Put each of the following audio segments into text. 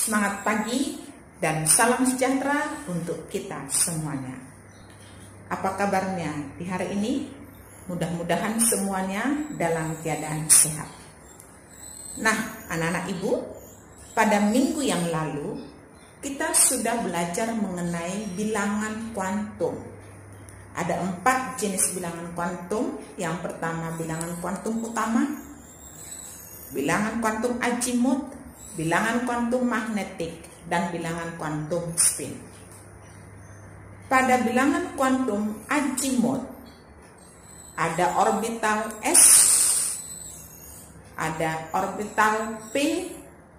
Semangat pagi dan salam sejahtera untuk kita semuanya. Apa kabarnya di hari ini? Mudah-mudahan semuanya dalam keadaan sehat. Nah, anak-anak ibu, pada minggu yang lalu kita sudah belajar mengenai bilangan kuantum. Ada 4 jenis bilangan kuantum. Yang pertama bilangan kuantum utama, bilangan kuantum azimut, bilangan kuantum magnetik, dan bilangan kuantum spin. Pada bilangan kuantum azimut ada orbital S, ada orbital P,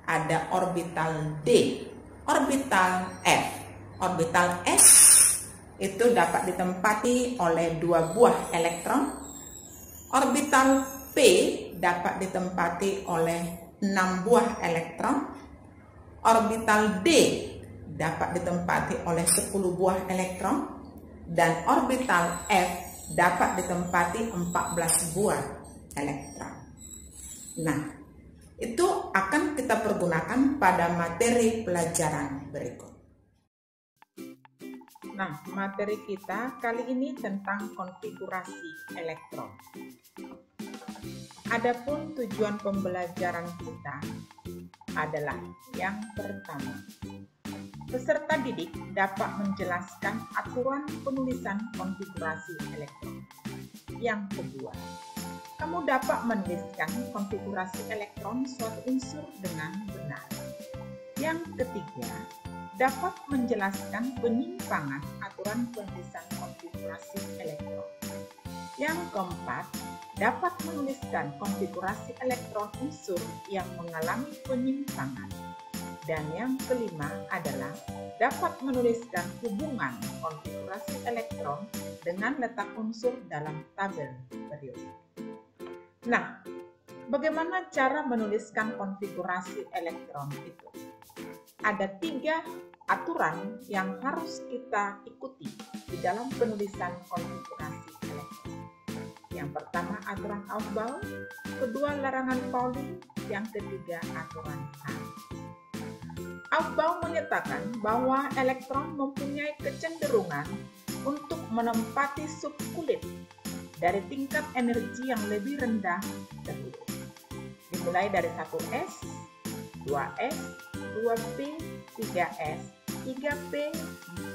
ada orbital D, orbital F. Orbital S itu dapat ditempati oleh 2 buah elektron. Orbital P dapat ditempati oleh 6 buah elektron. Orbital D dapat ditempati oleh 10 buah elektron. Dan orbital F dapat ditempati 14 buah elektron. Nah, itu akan kita pergunakan pada materi pelajaran berikut. Nah, materi kita kali ini tentang konfigurasi elektron. Adapun tujuan pembelajaran kita adalah yang pertama, peserta didik dapat menjelaskan aturan penulisan konfigurasi elektron. Yang kedua, kamu dapat menuliskan konfigurasi elektron suatu unsur dengan benar. Yang ketiga, dapat menjelaskan penyimpangan aturan penulisan konfigurasi elektron. Yang keempat, dapat menuliskan konfigurasi elektron unsur yang mengalami penyimpangan. Dan yang kelima adalah dapat menuliskan hubungan konfigurasi elektron dengan letak unsur dalam tabel periodik. Nah, bagaimana cara menuliskan konfigurasi elektron itu? Ada 3 aturan yang harus kita ikuti di dalam penulisan konfigurasi elektron. Yang pertama aturan Aufbau, kedua larangan Pauli, yang ketiga aturan Hahn. Aufbau menyatakan bahwa elektron mempunyai kecenderungan untuk menempati subkulit dari tingkat energi yang lebih rendah dahulu, dimulai dari 1s, 2s, 2p, 3s, 3p,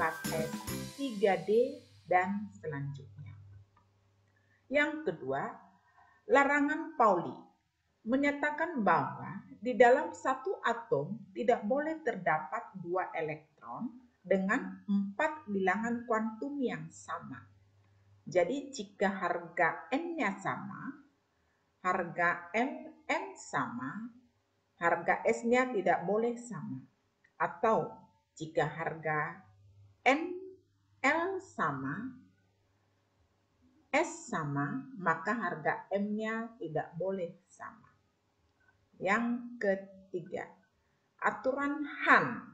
4s, 3d, dan selanjutnya. Yang kedua, larangan Pauli menyatakan bahwa di dalam satu atom tidak boleh terdapat 2 elektron dengan 4 bilangan kuantum yang sama. Jadi jika harga N-nya sama, harga M sama, harga S-nya tidak boleh sama. Atau jika harga L sama, S sama, maka harga M-nya tidak boleh sama. Yang ketiga, aturan Hahn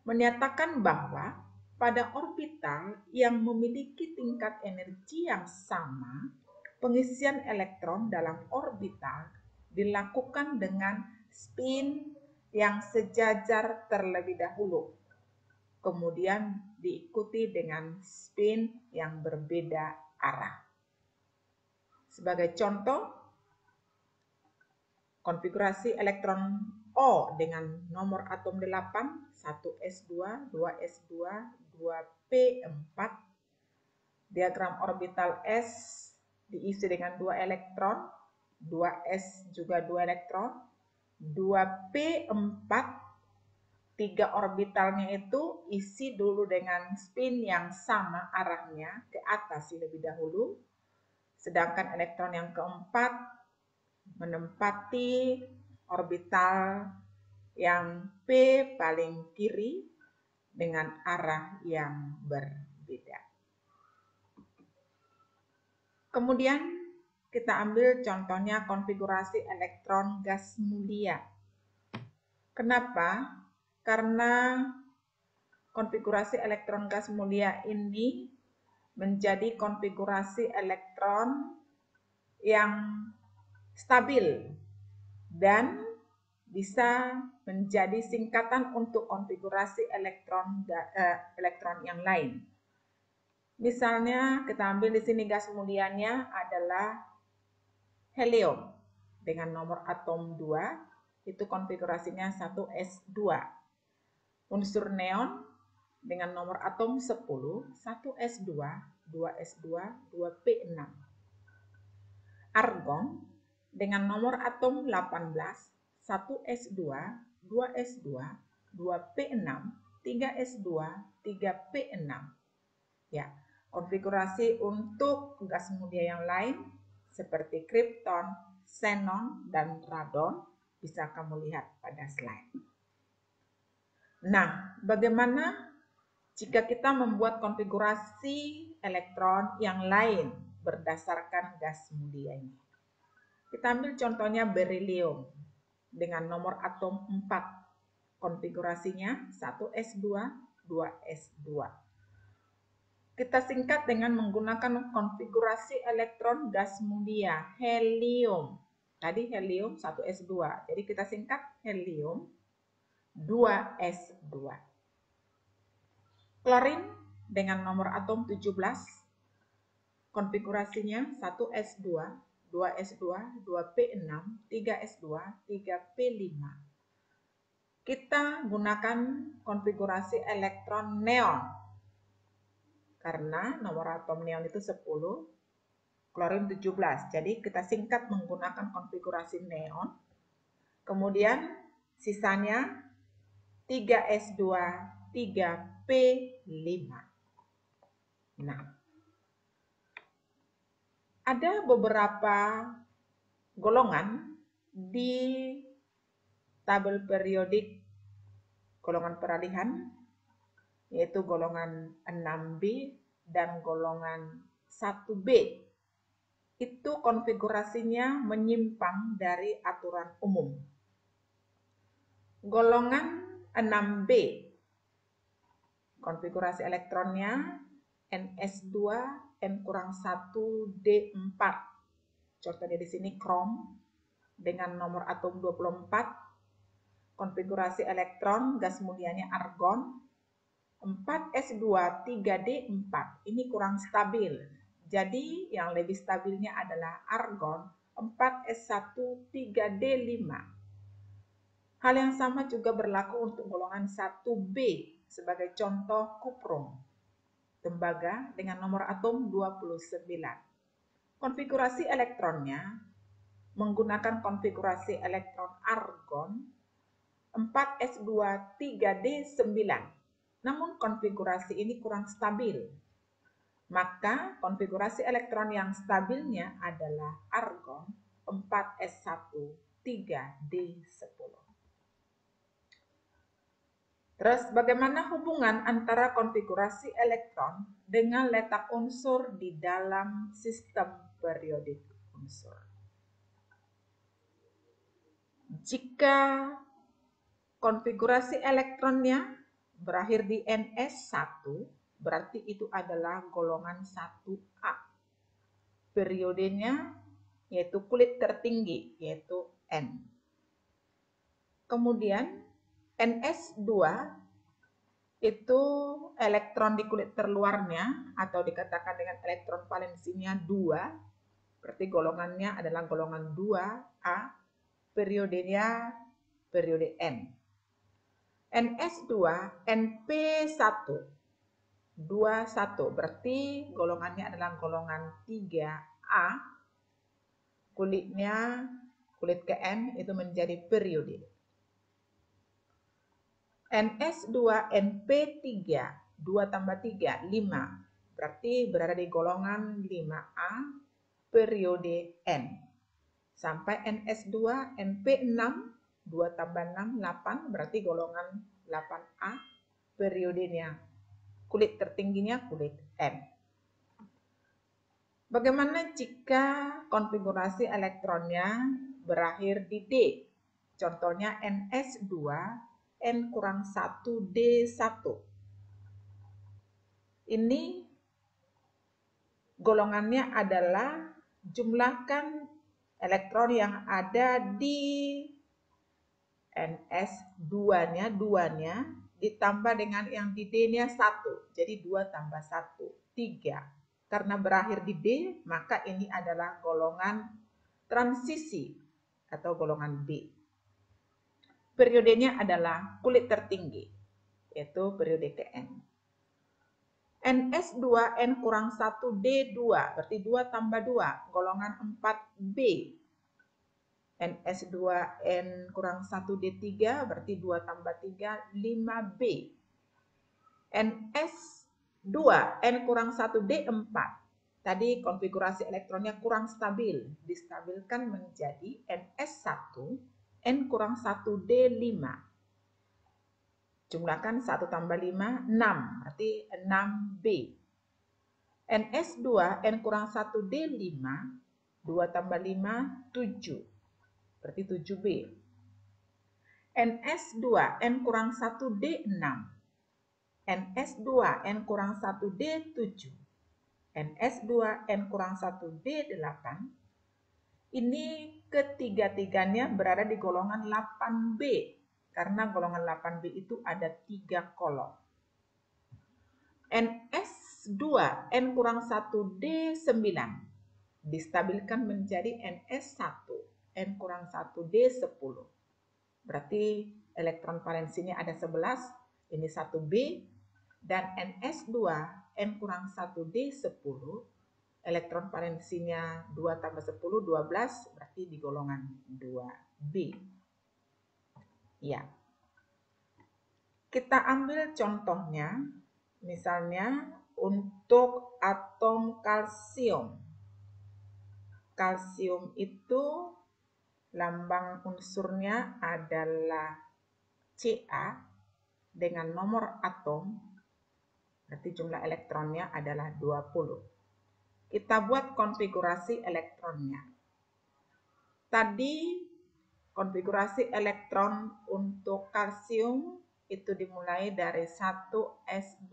menyatakan bahwa pada orbital yang memiliki tingkat energi yang sama, pengisian elektron dalam orbital dilakukan dengan spin yang sejajar terlebih dahulu, kemudian diikuti dengan spin yang berbeda arah. Sebagai contoh, konfigurasi elektron O dengan nomor atom 8, 1s2, 2s2, 2p4, diagram orbital S diisi dengan 2 elektron, 2s juga 2 elektron, 2p4, 3 orbitalnya itu isi dulu dengan spin yang sama arahnya ke atas lebih dahulu, sedangkan elektron yang keempat menempati orbital yang P paling kiri dengan arah yang berbeda. Kemudian kita ambil contohnya konfigurasi elektron gas mulia. Kenapa? Karena konfigurasi elektron gas mulia ini menjadi konfigurasi elektron yang stabil dan bisa menjadi singkatan untuk konfigurasi elektron yang lain. Misalnya kita ambil di sini gas mulianya adalah helium dengan nomor atom 2, itu konfigurasinya 1s2. Unsur neon dengan nomor atom 10, 1s2, 2s2, 2p6. Argon dengan nomor atom 18, 1s2, 2s2, 2p6, 3s2, 3p6. Ya, konfigurasi untuk gas mulia yang lain seperti krypton, xenon, dan radon bisa kamu lihat pada slide. Nah, bagaimana jika kita membuat konfigurasi elektron yang lain berdasarkan gas mulia ini? Kita ambil contohnya berilium dengan nomor atom 4. Konfigurasinya 1s2, 2s2. Kita singkat dengan menggunakan konfigurasi elektron gas mulia helium. Tadi helium 1s2. Jadi kita singkat helium 2s2. Klorin dengan nomor atom 17. Konfigurasinya 1s2, 2s2, 2p6, 3s2, 3p5. Kita gunakan konfigurasi elektron neon. Karena nomor atom neon itu 10, klorin 17. Jadi kita singkat menggunakan konfigurasi neon. Kemudian sisanya 3s2, 3p5. Nah, ada beberapa golongan di tabel periodik golongan peralihan, yaitu golongan 6B dan golongan 1B. Itu konfigurasinya menyimpang dari aturan umum. Golongan 6B, konfigurasi elektronnya Ns2, N-1D4. Contohnya di sini krom dengan nomor atom 24. Konfigurasi elektron gas mulianya argon 4s2, 3d4. Ini kurang stabil. Jadi yang lebih stabilnya adalah argon 4s1, 3d5. Hal yang sama juga berlaku untuk golongan 1b sebagai contoh kuprum. Tembaga dengan nomor atom 29. Konfigurasi elektronnya menggunakan konfigurasi elektron argon 4s2, 3d9. Namun konfigurasi ini kurang stabil. Maka konfigurasi elektron yang stabilnya adalah argon 4s1, 3d10. Terus bagaimana hubungan antara konfigurasi elektron dengan letak unsur di dalam sistem periodik unsur? Jika konfigurasi elektronnya berakhir di Ns1, berarti itu adalah golongan 1A. Periodenya yaitu kulit tertinggi, yaitu N. Kemudian Ns2 itu elektron di kulit terluarnya atau dikatakan dengan elektron valensinya 2, berarti golongannya adalah golongan 2A, periodenya periode N. Ns2 Np1 21, berarti golongannya adalah golongan 3A, kulitnya kulit ke N itu menjadi periode. Ns2 Np3 2 tambah 3 5, berarti berada di golongan 5A periode N. Sampai Ns2 Np6 2 tambah 6 8, berarti golongan 8A periodenya. Kulit tertingginya kulit N. Bagaimana jika konfigurasi elektronnya berakhir di D? Contohnya Ns2 N-1D1. Ini golongannya adalah jumlahkan elektron yang ada di NS2-nya, 2-nya ditambah dengan yang di D-nya 1. Jadi 2 tambah 1, 3. Karena berakhir di D, maka ini adalah golongan transisi atau golongan B. Periodenya adalah kulit tertinggi, yaitu periode Kn. NS2N kurang 1 D2, berarti 2 tambah 2, golongan 4B. NS2N kurang 1 D3, berarti 2 tambah 3, 5B. NS2N kurang 1 D4. Tadi konfigurasi elektronnya kurang stabil, distabilkan menjadi NS1N kurang 1 D5. Jumlahkan 1 tambah 5, 6, berarti 6B. NS2N kurang 1 D5, 2 tambah 5, 7, berarti 7B. NS2N kurang 1 D6, NS2N kurang 1 D7, NS2N kurang 1 D8. Ini ketiga-tiganya berada di golongan 8B. Karena golongan 8B itu ada 3 kolom. NS2N kurang 1 D9 distabilkan menjadi NS1N kurang 1 D10. Berarti elektron valensinya ada 11, ini 1B, dan NS2N kurang 1 D10, elektron valensinya 2 tambah 10, 12, berarti di golongan 2B. Ya. Kita ambil contohnya, misalnya untuk atom kalsium. Kalsium itu lambang unsurnya adalah Ca dengan nomor atom, berarti jumlah elektronnya adalah 20. Kita buat konfigurasi elektronnya. Tadi konfigurasi elektron untuk kalsium itu dimulai dari 1s2,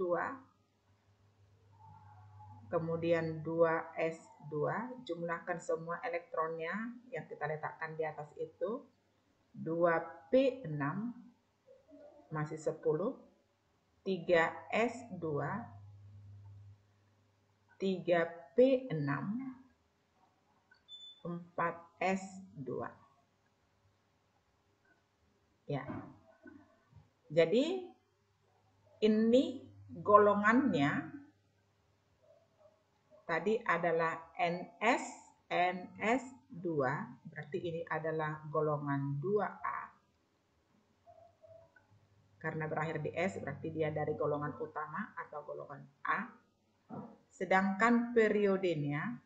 kemudian 2s2, jumlahkan semua elektronnya yang kita letakkan di atas itu, 2p6 masih 10, 3s2, 3p6, 4s2. Ya. Jadi ini golongannya tadi adalah NS, NS2, berarti ini adalah golongan 2A. Karena berakhir di S, berarti dia dari golongan utama atau golongan A. Sedangkan periodenya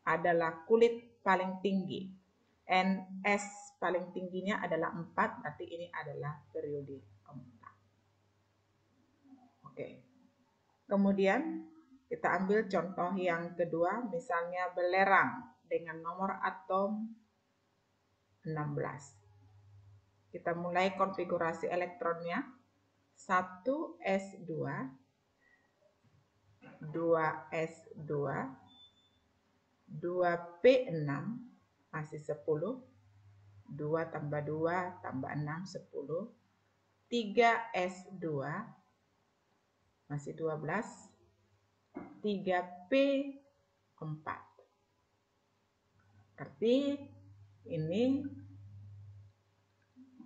adalah kulit paling tinggi. NS paling tingginya adalah 4, berarti ini adalah periode 4. Oke. Kemudian kita ambil contoh yang kedua, misalnya belerang dengan nomor atom 16. Kita mulai konfigurasi elektronnya. 1s2, 2s2, 2p6 masih 10, 2 tambah 2 tambah 6, 10, 3s2 masih 12, 3p4. Berarti ini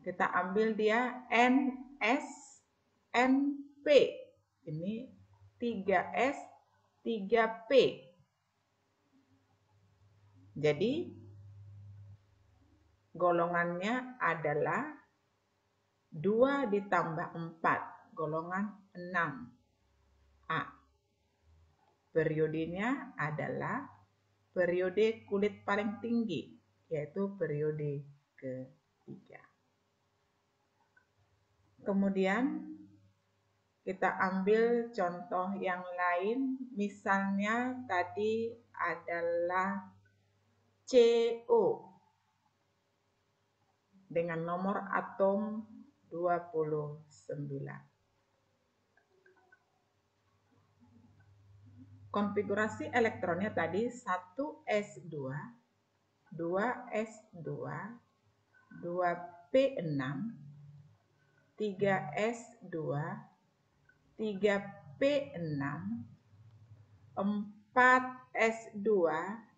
kita ambil dia NS, NP. Ini 3S, 3P. Jadi golongannya adalah 2 ditambah 4, golongan 6A. Periodenya adalah periode kulit paling tinggi, yaitu periode ketiga. Kemudian kita ambil contoh yang lain, misalnya tadi adalah CO dengan nomor atom 29. Konfigurasi elektronnya tadi 1s2, 2s2, 2 2P6, 3S2, 3P6, 4S2,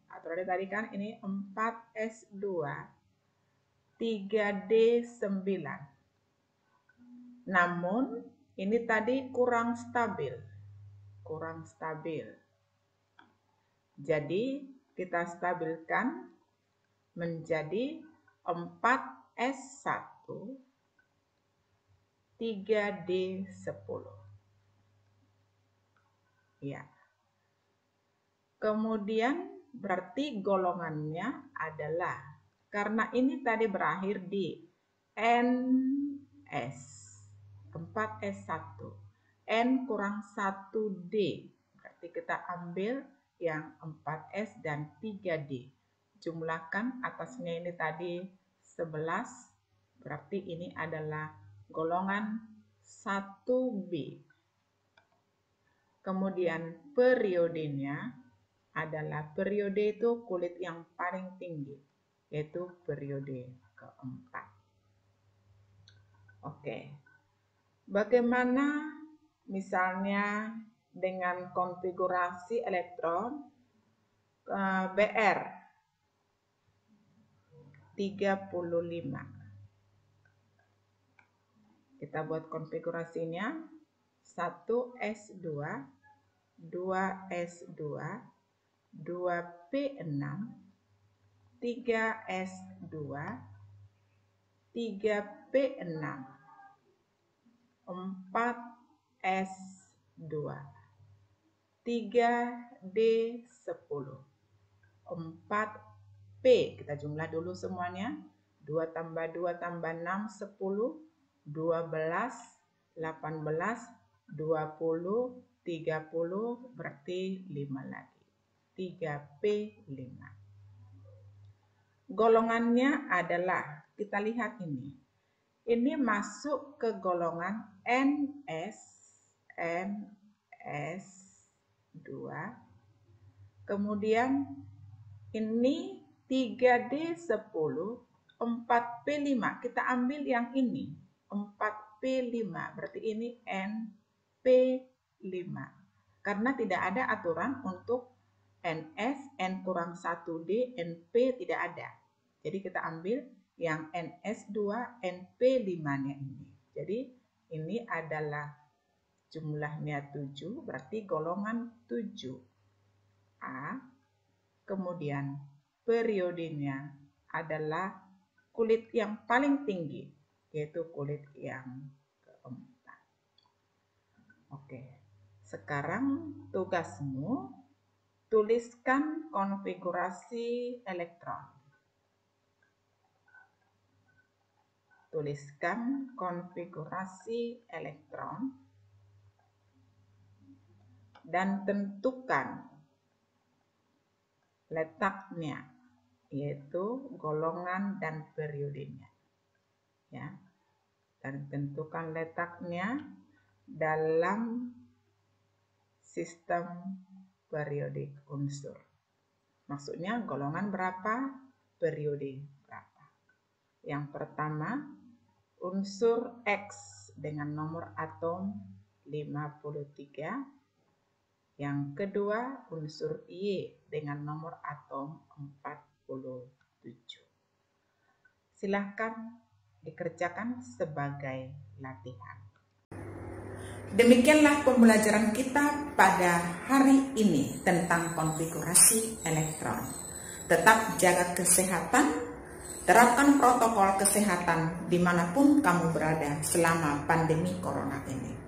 atau ada tadi kan ini 4S2, 3D9. Namun ini tadi kurang stabil. Jadi kita stabilkan menjadi 4S1, 3D10. Ya. Kemudian berarti golongannya adalah, karena ini tadi berakhir di NS, 4S1, N kurang 1D, berarti kita ambil yang 4S dan 3D. Jumlahkan atasnya ini tadi 11, berarti ini adalah golongan 1B. Kemudian periodenya adalah, periode itu kulit yang paling tinggi, yaitu periode keempat. Oke, bagaimana misalnya dengan konfigurasi elektron Br 35. Kita buat konfigurasinya 1S2, 2S2, 2P6, 3S2, 3P6, 4S2, 3D10, 4P, kita jumlah dulu semuanya, 2 tambah 2 tambah 6, 10, 12, 18, 20, 30, berarti 5 lagi, 3P5. Golongannya adalah, kita lihat ini masuk ke golongan NS2, kemudian ini 3D10, 4P5, kita ambil yang ini 4P5, berarti ini NP5, karena tidak ada aturan untuk NS, N kurang 1D, NP tidak ada. Jadi kita ambil yang NS2, NP5-nya ini. Jadi ini adalah jumlahnya 7, berarti golongan 7A. Kemudian periodenya adalah kulit yang paling tinggi, yaitu kulit yang keempat. Oke, sekarang tugasmu tuliskan konfigurasi elektron. Tuliskan konfigurasi elektron dan tentukan letaknya, yaitu golongan dan periodenya. Ya. Dan tentukan letaknya dalam sistem periodik unsur. Maksudnya golongan berapa, periode berapa. Yang pertama, unsur X dengan nomor atom 53. Yang kedua, unsur Y dengan nomor atom 47. Silahkan dikerjakan sebagai latihan. Demikianlah pembelajaran kita pada hari ini tentang konfigurasi elektron. Tetap jaga kesehatan, terapkan protokol kesehatan dimanapun kamu berada selama pandemi corona ini.